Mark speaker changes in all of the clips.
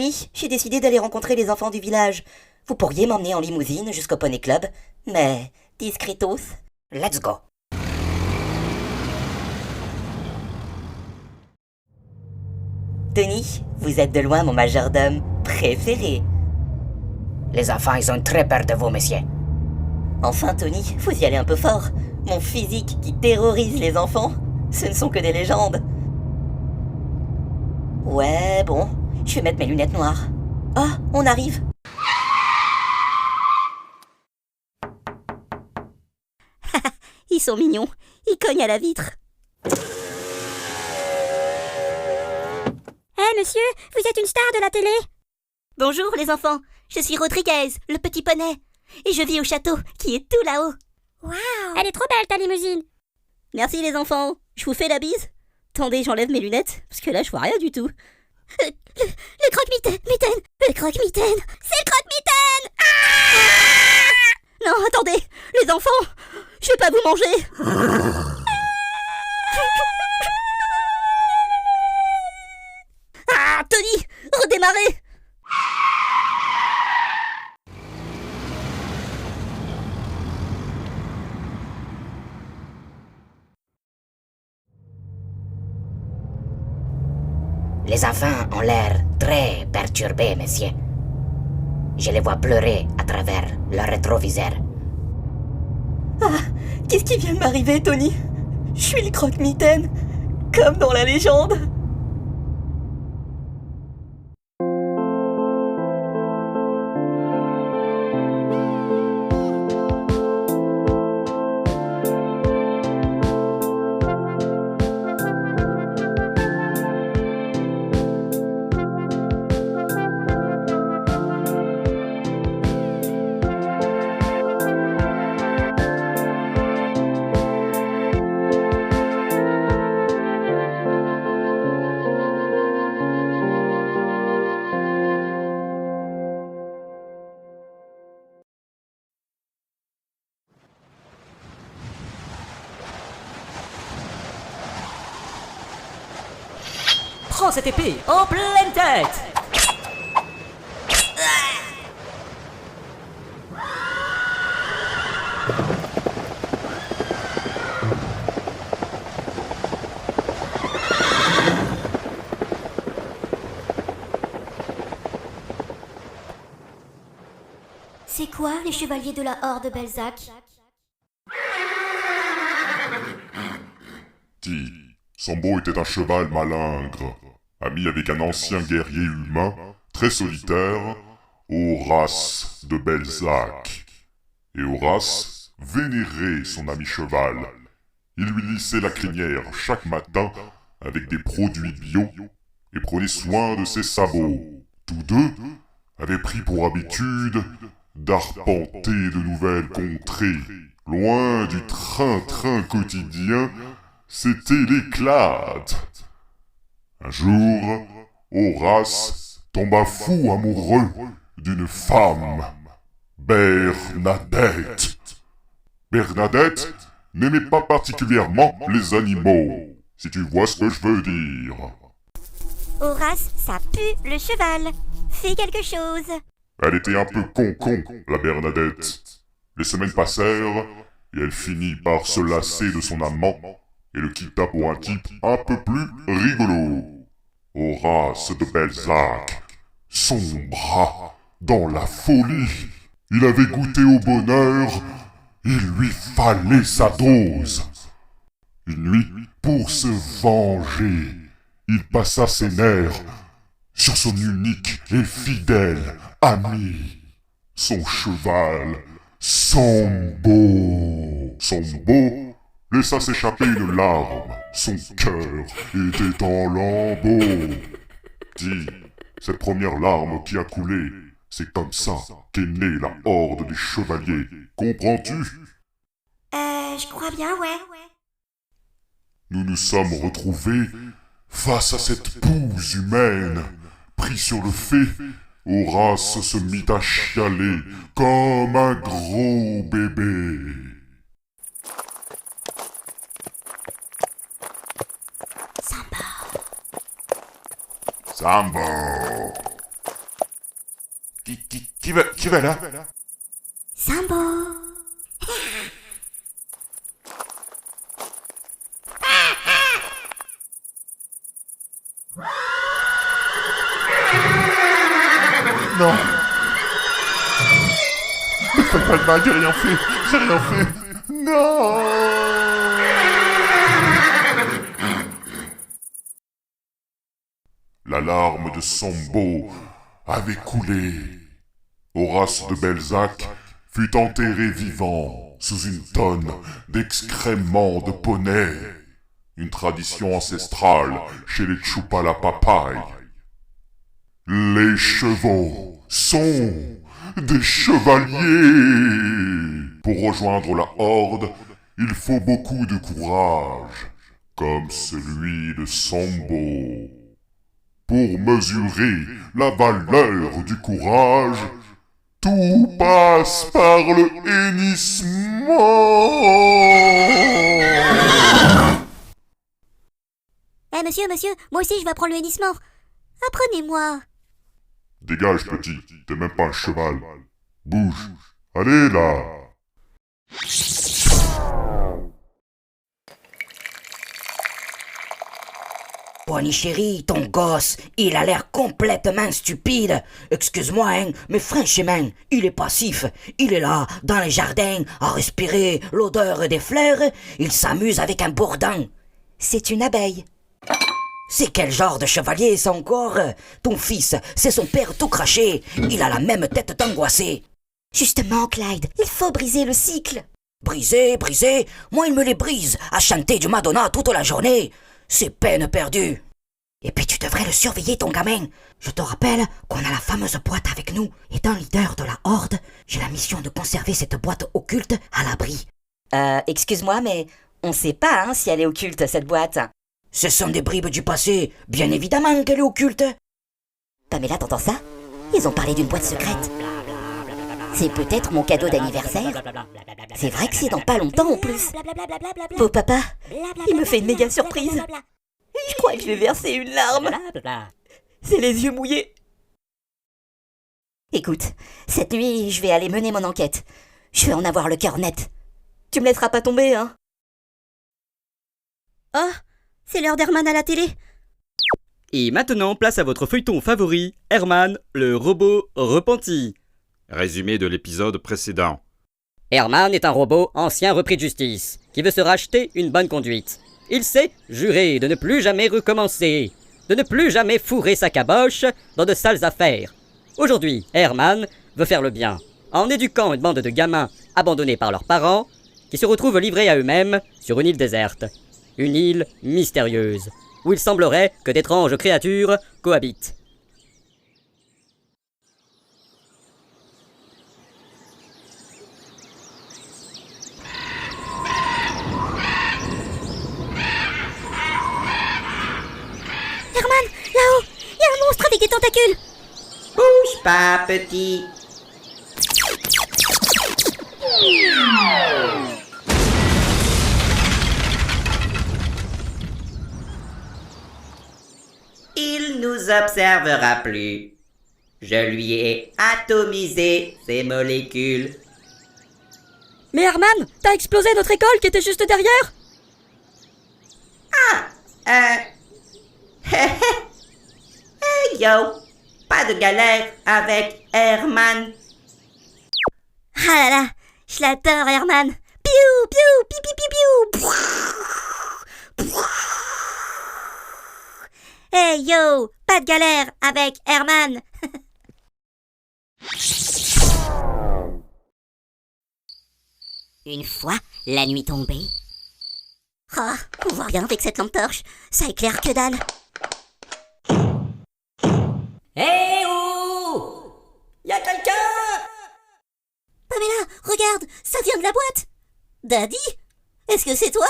Speaker 1: Tony, j'ai décidé d'aller rencontrer les enfants du village. Vous pourriez m'emmener en limousine jusqu'au Poney Club, mais discretos. Let's go. Tony, vous êtes de loin mon majordome préféré.
Speaker 2: Les enfants, ils ont très peur de vous, monsieur.
Speaker 1: Enfin, Tony, vous y allez un peu fort. Mon physique qui terrorise les enfants, ce ne sont que des légendes. Ouais, bon, je vais mettre mes lunettes noires. Ah, on arrive. Ils sont mignons, ils cognent à la vitre.
Speaker 3: Hé, monsieur, vous êtes une star de la télé?
Speaker 1: Bonjour les enfants, je suis Rodriguez, le petit poney. Et je vis au château, qui est tout là-haut.
Speaker 3: Waouh! Elle est trop belle, ta limousine!
Speaker 1: Merci les enfants, je vous fais la bise. Attendez, j'enlève mes lunettes, parce que là je vois rien du tout.
Speaker 3: Le croque-mitaine! Le croque-mitaine! C'est le croque-mitaine! Ah!
Speaker 1: Non, attendez, les enfants, je vais pas vous manger. Ah, Tony, redémarrez.
Speaker 2: Les enfants ont l'air très perturbés, monsieur. Je les vois pleurer à travers leur rétroviseur.
Speaker 1: Ah, qu'est-ce qui vient de m'arriver, Tony? Je suis le croque-mitaine, comme dans la légende.
Speaker 4: Prends cette épée en pleine tête!
Speaker 3: C'est quoi, les chevaliers de la Horde Belzac?
Speaker 5: Dit, Sambo était un cheval malingre, ami avec un ancien guerrier humain, très solitaire, Horace de Belzac. Et Horace vénérait son ami cheval. Il lui lissait la crinière chaque matin avec des produits bio et prenait soin de ses sabots. Tous deux avaient pris pour habitude d'arpenter de nouvelles contrées. Loin du train-train quotidien, c'était l'éclate. Un jour, Horace tomba fou amoureux d'une femme, Bernadette. Bernadette n'aimait pas particulièrement les animaux, si tu vois ce que je veux dire.
Speaker 3: Horace, ça pue le cheval. Fais quelque chose.
Speaker 5: Elle était un peu con-con, la Bernadette. Les semaines passèrent, et elle finit par se lasser de son amant, et le quitta pour un type un peu plus rigolo. Horace de Belzac sombra dans la folie. Il avait goûté au bonheur, il lui fallait sa dose. Une nuit, pour se venger, il passa ses nerfs sur son unique et fidèle ami, son cheval, Sambo. Sambo laissa s'échapper une larme, son cœur était en lambeaux. Dis, cette première larme qui a coulé, c'est comme ça qu'est née la horde des chevaliers, comprends-tu?
Speaker 3: Je crois bien, ouais.
Speaker 5: Nous nous sommes retrouvés face à cette bouse humaine. Pris sur le fait, Horace se mit à chialer comme un gros bébé. Sambo. Qui va là?
Speaker 3: Sambo.
Speaker 5: Non. Ne faites pas de mal, j'ai rien fait. Non. La larme de Sambo avait coulé. Horace de Belzac fut enterré vivant sous une tonne d'excréments de poney. Une tradition ancestrale chez les Chupalapapai. Les chevaux sont des chevaliers. Pour rejoindre la horde, il faut beaucoup de courage, comme celui de Sambo. Pour mesurer la valeur du courage, tout passe par le hennissement.
Speaker 3: Eh monsieur, moi aussi je vais apprendre le hennissement. Apprenez-moi.
Speaker 5: Dégage, petit, t'es même pas un cheval. Bouge. Allez, là.
Speaker 2: Bonnie chérie, ton gosse, il a l'air complètement stupide. Excuse-moi, hein, mais franchement, il est passif. Il est là, dans les jardins, à respirer l'odeur des fleurs. Il s'amuse avec un bourdon.
Speaker 1: C'est une abeille.
Speaker 2: C'est quel genre de chevalier, ça encore? Ton fils, c'est son père tout craché. Il a la même tête d'angoissé.
Speaker 1: Justement, Clyde, il faut briser le cycle.
Speaker 2: Briser, moi il me les brise, à chanter du Madonna toute la journée. C'est peine perdue. Et puis tu devrais le surveiller, ton gamin. Je te rappelle qu'on a la fameuse boîte avec nous. Étant leader de la horde, j'ai la mission de conserver cette boîte occulte à l'abri.
Speaker 1: Excuse-moi, mais on sait pas si elle est occulte, cette boîte.
Speaker 2: Ce sont des bribes du passé, bien évidemment qu'elle est occulte.
Speaker 1: Pamela, t'entends ça? Ils ont parlé d'une boîte secrète. C'est peut-être mon cadeau d'anniversaire. C'est vrai que c'est dans pas longtemps en plus. Beau papa, il me fait une méga surprise. Je crois que je vais verser une larme. C'est les yeux mouillés. Écoute, cette nuit, je vais aller mener mon enquête. Je vais en avoir le cœur net. Tu me laisseras pas tomber, hein?
Speaker 3: Oh, c'est l'heure d'Herman à la télé.
Speaker 6: Et maintenant, place à votre feuilleton favori, Herman, le robot repenti.
Speaker 7: Résumé de l'épisode précédent.
Speaker 4: Herman est un robot ancien repris de justice, qui veut se racheter une bonne conduite. Il s'est juré de ne plus jamais recommencer, de ne plus jamais fourrer sa caboche dans de sales affaires. Aujourd'hui, Herman veut faire le bien, en éduquant une bande de gamins abandonnés par leurs parents, qui se retrouvent livrés à eux-mêmes sur une île déserte. Une île mystérieuse, où il semblerait que d'étranges créatures cohabitent.
Speaker 3: Herman, là-haut, il y a un monstre avec des tentacules.
Speaker 8: Bouge pas, petit. Il nous observera plus. Je lui ai atomisé ses molécules.
Speaker 4: Mais Herman, t'as explosé notre école qui était juste derrière?
Speaker 8: Hey yo, pas de galère avec Herman.
Speaker 3: Ah là là, je l'adore, Herman. Piou, piou, pi, pi, pi, piou. Hey yo, pas de galère avec Herman. Une fois la nuit tombée. Oh, on voit rien avec cette lampe torche. Ça éclaire que dalle.
Speaker 4: Hé oh! Y'a quelqu'un!
Speaker 3: Pamela, regarde, ça vient de la boîte. Daddy, est-ce que c'est toi?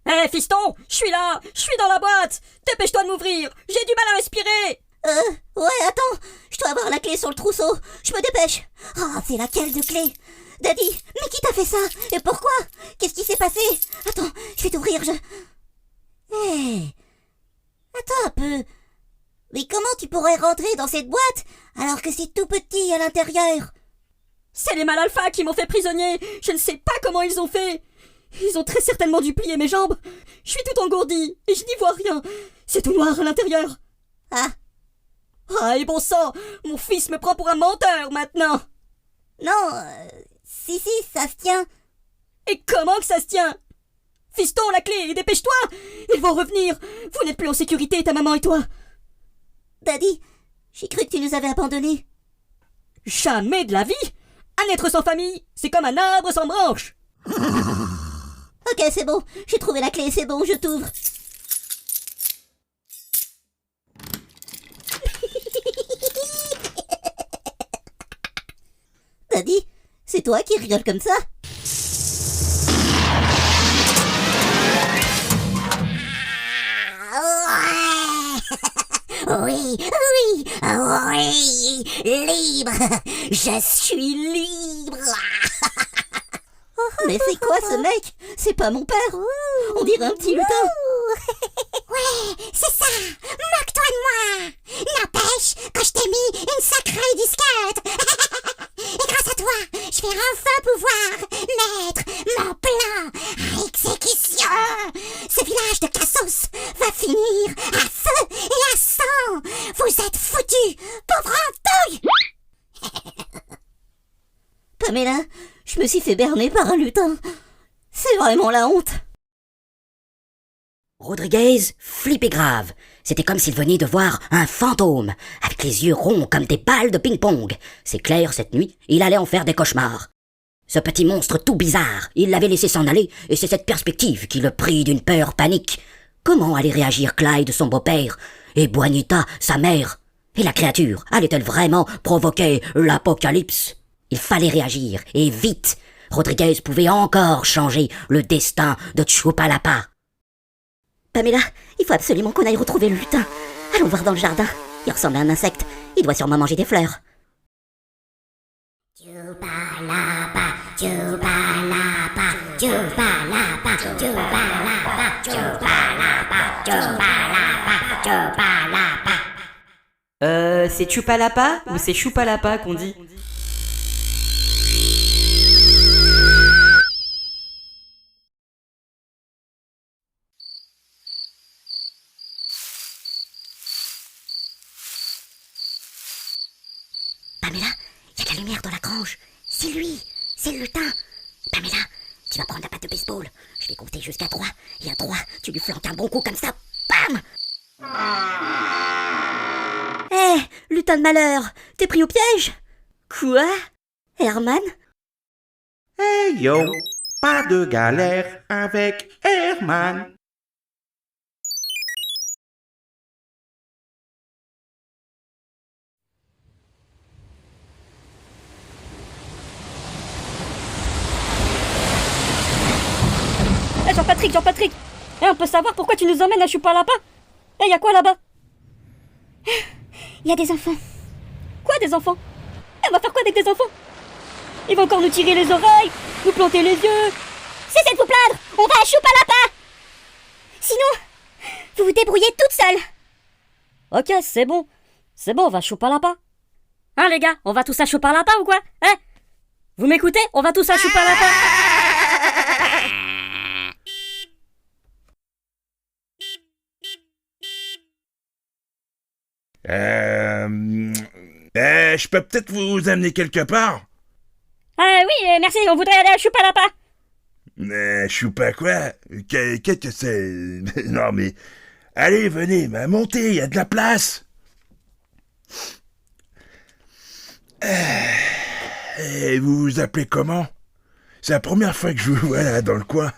Speaker 4: Hé fiston, je suis là, je suis dans la boîte. Dépêche-toi de m'ouvrir, j'ai du mal à respirer.
Speaker 3: Ouais, attends, je dois avoir la clé sur le trousseau. Je me dépêche. Oh, c'est laquelle de clé? Daddy, mais qui t'a fait ça? Et pourquoi? Qu'est-ce qui s'est passé? Attends, je vais t'ouvrir, Hé, attends un peu. Mais comment tu pourrais rentrer dans cette boîte alors que c'est tout petit à l'intérieur?
Speaker 9: C'est les Malalpha qui m'ont fait prisonnier. Je ne sais pas comment ils ont fait. Ils ont très certainement dû plier mes jambes. Je suis tout engourdi et je n'y vois rien. C'est tout noir à l'intérieur.
Speaker 3: Ah,
Speaker 9: Ah, et bon sang, mon fils me prend pour un menteur maintenant.
Speaker 3: non, si, ça se tient.
Speaker 9: Et comment que ça se tient? Fiston, la clé, dépêche-toi. Ils vont revenir. Vous n'êtes plus en sécurité, ta maman et toi.
Speaker 3: Daddy, j'ai cru que tu nous avais abandonnés.
Speaker 9: Jamais de la vie. Un être sans famille, c'est comme un arbre sans branche.
Speaker 3: Ok, c'est bon, j'ai trouvé la clé, c'est bon, je t'ouvre. Daddy, c'est toi qui rigole comme ça? Oui, libre, je suis libre. Mais c'est quoi ce mec? C'est pas mon père. On dirait un petit lutin.
Speaker 10: Ouais, c'est ça. Moque-toi de moi. N'empêche que je t'ai mis une sacrée disquette. Et grâce à toi, je vais enfin pouvoir mettre mon plan à exécution. Ce village de Cassos va finir à feu et à sang. Vous êtes foutus, pauvre andouille.
Speaker 3: Pamela, je me suis fait berner par un lutin. C'est vraiment la honte.
Speaker 2: Rodriguez flippait grave. C'était comme s'il venait de voir un fantôme, avec les yeux ronds comme des balles de ping-pong. C'est clair, cette nuit, il allait en faire des cauchemars. Ce petit monstre tout bizarre, il l'avait laissé s'en aller, et c'est cette perspective qui le prit d'une peur panique. Comment allait réagir Clyde, son beau-père, et Juanita, sa mère? Et la créature, allait-elle vraiment provoquer l'apocalypse? Il fallait réagir, et vite. Rodriguez pouvait encore changer le destin de Chupalapa.
Speaker 3: Pamela, il faut absolument qu'on aille retrouver le lutin. Allons voir dans le jardin. Il ressemble à un insecte. Il doit sûrement manger des fleurs.
Speaker 10: Chupalapa, chupalapa, chupalapa, chupalapa, chupalapa, chupalapa, chupalapa.
Speaker 11: C'est Chupalapa ou c'est Chupalapa qu'on dit?
Speaker 2: Pamela, il y a de la lumière dans la grange. C'est lui, c'est le lutin. Pamela, tu vas prendre la patte de baseball. Je vais compter jusqu'à 3. Et à 3, tu lui flanques un bon coup comme ça. Bam!
Speaker 3: Hé, lutin de malheur, t'es pris au piège? Quoi? Herman?
Speaker 12: Hey yo, pas de galère avec Herman.
Speaker 9: Jean-Patrick, on peut savoir pourquoi tu nous emmènes à Chupalapa? Y a quoi là-bas?
Speaker 10: Il y a des enfants.
Speaker 9: Quoi, des enfants? On va faire quoi avec des enfants? Ils vont encore nous tirer les oreilles, nous planter les yeux.
Speaker 10: Cessez de vous plaindre, on va à Chupalapa. Sinon, vous vous débrouillez toute seule.
Speaker 9: Ok, c'est bon, on va à Chupalapa. Hein les gars, on va tous à Chupalapa ou quoi? Hein? Vous m'écoutez? On va tous à Chupalapa.
Speaker 12: Je peux peut-être vous amener quelque part?
Speaker 9: Ah oui, merci, on voudrait aller à Chupalapa.
Speaker 12: Choupa quoi? Qu'est-ce que c'est? Non mais... Allez, venez, montez, il y a de la place. Et vous vous appelez comment? C'est la première fois que je vous vois là dans le coin.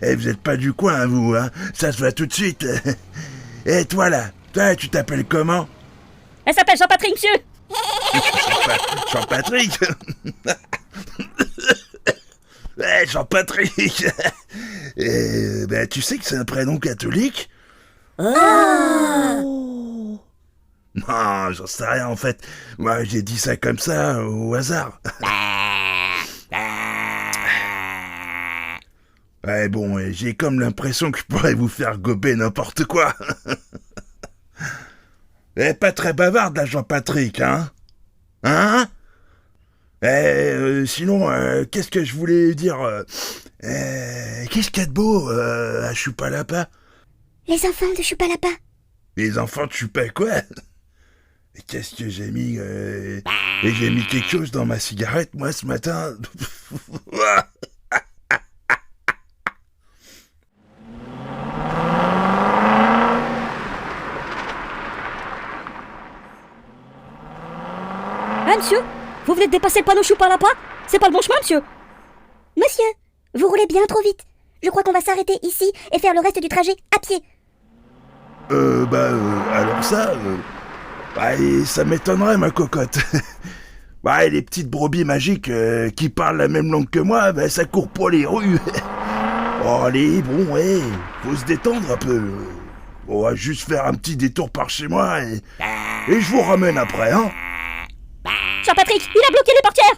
Speaker 12: Et vous êtes pas du coin, vous, hein? Ça se voit tout de suite. Et toi là, tu t'appelles comment?
Speaker 9: Elle s'appelle Jean-Patrick, monsieur.
Speaker 12: Jean-Patrick. Ouais, Jean-Patrick. Tu sais que c'est un prénom catholique?
Speaker 3: Oh.
Speaker 12: Non, j'en sais rien en fait. Moi, j'ai dit ça comme ça, au hasard. Ouais, bon, j'ai comme l'impression que je pourrais vous faire gober n'importe quoi. Pas très bavarde, là, Jean-Patrick, hein? Hein? Sinon, qu'est-ce que je voulais dire qu'est-ce qu'il y a de beau à Chupalapa?
Speaker 10: Les enfants de Chupalapa.
Speaker 12: Les enfants de Chupa quoi? Et qu'est-ce que j'ai mis Et j'ai mis quelque chose dans ma cigarette, moi, ce matin.
Speaker 9: Ah, monsieur, vous venez de dépasser le panneau Chupalapa? C'est pas le bon chemin, monsieur.
Speaker 10: Monsieur, vous roulez bien trop vite. Je crois qu'on va s'arrêter ici et faire le reste du trajet à pied.
Speaker 12: Alors ça... ça m'étonnerait, ma cocotte. Les petites brebis magiques qui parlent la même langue que moi, ça court pas les rues. Oh, allez, bon, faut se détendre un peu. On va juste faire un petit détour par chez moi et je vous ramène après, hein.
Speaker 9: Jean-Patrick, il a bloqué les portières.